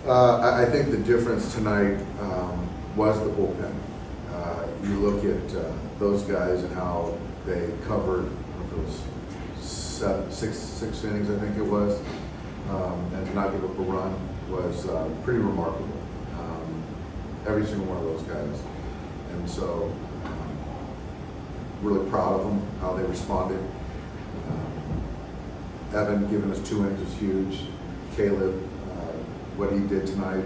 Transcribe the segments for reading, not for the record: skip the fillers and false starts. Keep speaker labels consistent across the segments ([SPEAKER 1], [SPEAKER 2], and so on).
[SPEAKER 1] I think the difference tonight was the bullpen. You look at those guys and how they covered those six innings, I think it was, and to not give up a run was pretty remarkable. Every single one of those guys, and so really proud of them how they responded. Evan giving us 2 innings was huge. Caleb, what he did tonight.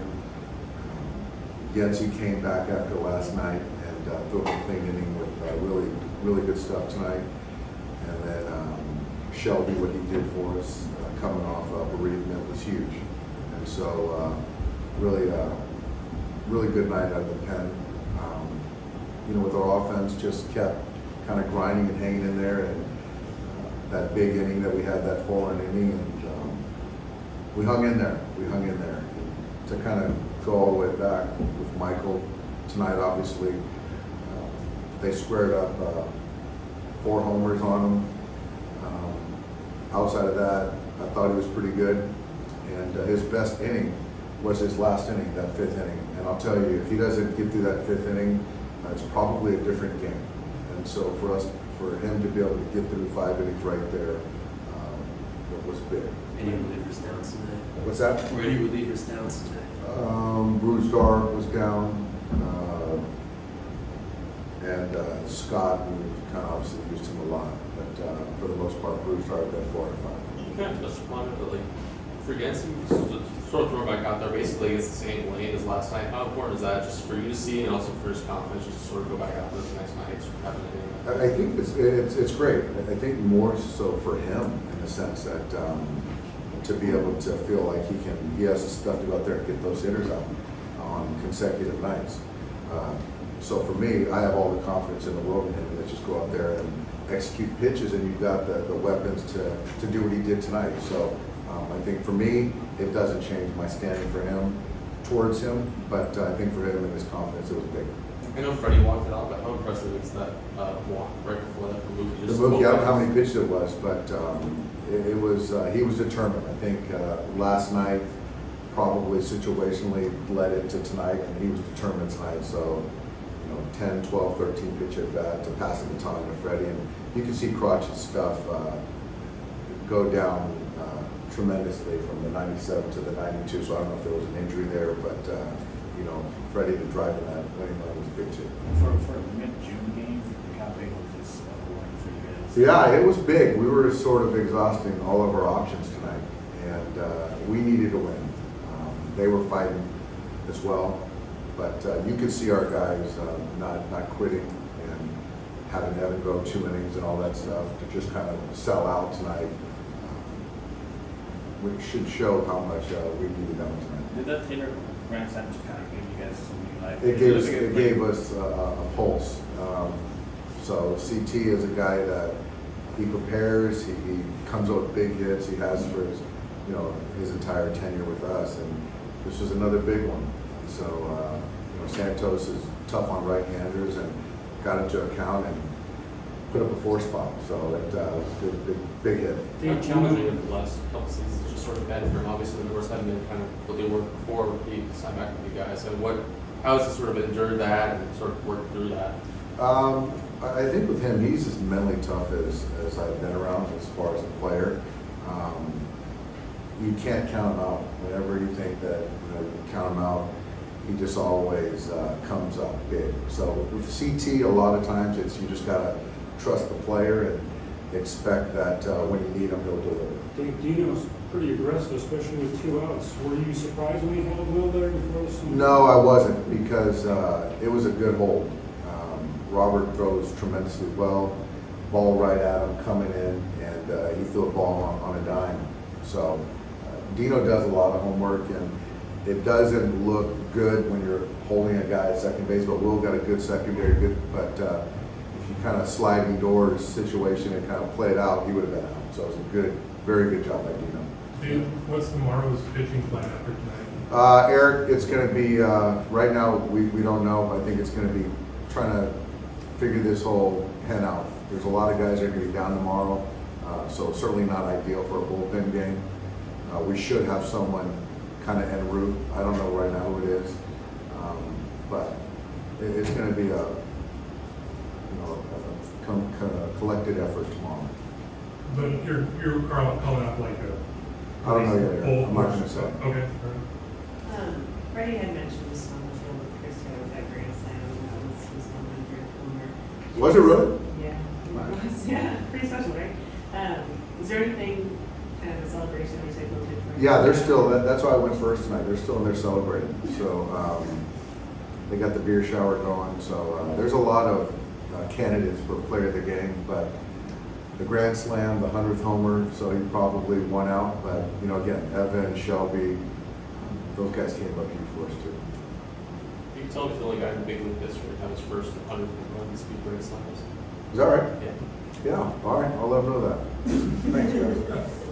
[SPEAKER 1] Yensi came back after last night and threw a clean inning with really good stuff tonight. And then Shelby, what he did for us, coming off bereavement was huge. And so really good night out of the pen. With our offense, just kept kind of grinding and hanging in there. And that big inning that we had, that 4-run inning, and we hung in there. To kind of go all the way back with Michael tonight, obviously, they squared up 4 homers on him. Outside of that, I thought he was pretty good. And his best inning was his last inning, that 5th inning. And I'll tell you, if he doesn't get through that 5th inning, it's probably a different game. And so for him to be able to get through 5 innings right there, was big.
[SPEAKER 2] Any relievers down tonight?
[SPEAKER 1] What's that?
[SPEAKER 2] Were any relievers down tonight?
[SPEAKER 1] Brewstar was down, and Scott, we kind of obviously used him a lot, but for the most part, Brewstar got 4 out of 5.
[SPEAKER 3] You kind of just wanted to for Yensi, sort of throw back out there, basically it's the same lane as last night. How important is that just for you to see and also for his confidence just to sort of go back out there the next night, sort of having a game?
[SPEAKER 1] I think it's great. I think more so for him in the sense that to be able to feel like he has the stuff to go out there and get those hitters out on consecutive nights. So for me, I have all the confidence in the world in him. Let's just go out there and execute pitches, and you've got the weapons to do what he did tonight. So I think for me, it doesn't change my standing for him towards him, but I think for him and his confidence, it was big.
[SPEAKER 3] I know Freddie walked it out, but how impressive is that walk right before that from Mookie?
[SPEAKER 1] The Mookie, I don't know how many pitches it was, but it was he was determined. I think last night probably situationally led it to tonight, and he was determined tonight. So 10, 12, 13 pitch at bat to pass the baton to Freddie, and you can see Crotch's stuff go down tremendously from the 97 to the 92. So I don't know if there was an injury there, but Freddie to drive in that winning run was big too.
[SPEAKER 4] For a mid-June game, how big was this win for you guys?
[SPEAKER 1] Yeah, it was big. We were sort of exhausting all of our options tonight, and we needed to win. They were fighting as well, but you could see our guys not quitting and having Evan go 2 innings and all that stuff to just kind of sell out tonight. Which should show how much we needed them tonight.
[SPEAKER 4] Did that Taylor grand slam just kind of give you guys some new life?
[SPEAKER 1] It gave us a pulse. So CT is a guy that he prepares. He comes up with big hits. He has for his entire tenure with us, and this was another big one. So Santos is tough on right-handers and got into account and put up a 4 spot. So it was a big hit.
[SPEAKER 3] How challenging in the last couple seasons just sort of been for him? Obviously, the worst hadn't been kind of what they were before he signed back with you guys. So how has he sort of endured that and sort of worked through that?
[SPEAKER 1] I think with him, he's as mentally tough as I've been around as far as a player. You can't count him out. Whenever you think that you count him out, he just always comes up big. So with CT, a lot of times you just gotta trust the player and expect that when you need him, he'll deliver.
[SPEAKER 5] I think Dino's pretty aggressive, especially with 2 outs. Were you surprised when he held Will there before the season?
[SPEAKER 1] No, I wasn't, because it was a good hold. Robert throws tremendously well, ball right at him, coming in, and he threw a ball on a dime. So Dino does a lot of homework, and it doesn't look good when you're holding a guy at second base, but Will got a good secondary, but if you kind of sliding doors situation and kind of played out, he would have been out. So it was a good, very good job by Dino.
[SPEAKER 6] Dude, what's tomorrow's pitching plan after tonight?
[SPEAKER 1] Eric, it's going to be, right now, we don't know. I think it's going to be trying to figure this whole hen out. There's a lot of guys that are going to be down tomorrow, so certainly not ideal for a bullpen game. We should have someone kind of en route. I don't know right now who it is, but it's going to be a collected effort tomorrow.
[SPEAKER 6] But you're calling up like a.
[SPEAKER 1] I don't know yet.
[SPEAKER 6] full
[SPEAKER 1] I'm not
[SPEAKER 6] force.
[SPEAKER 1] going to say.
[SPEAKER 6] Okay. All right.
[SPEAKER 7] Freddie had mentioned this on the field with Chris with that grand slam, that was his 100th homer.
[SPEAKER 1] Was it really?
[SPEAKER 7] Yeah, it was, yeah, pretty special, right? Is there anything, kind of a celebration we take a little bit?
[SPEAKER 1] Yeah, they're still, that's why I went first tonight. They're still in there celebrating. So they got the beer shower going. So there's a lot of candidates for player of the game, but the grand slam, the 100th homer, so he probably won out. But, again, Evan, Shelby, those guys came up huge for us too.
[SPEAKER 3] You can tell he's the only guy in the big league history to have his first 100 run speed grand slams.
[SPEAKER 1] Is that right?
[SPEAKER 3] Yeah.
[SPEAKER 1] Yeah, all right. I'll let him know that. Thanks, guys.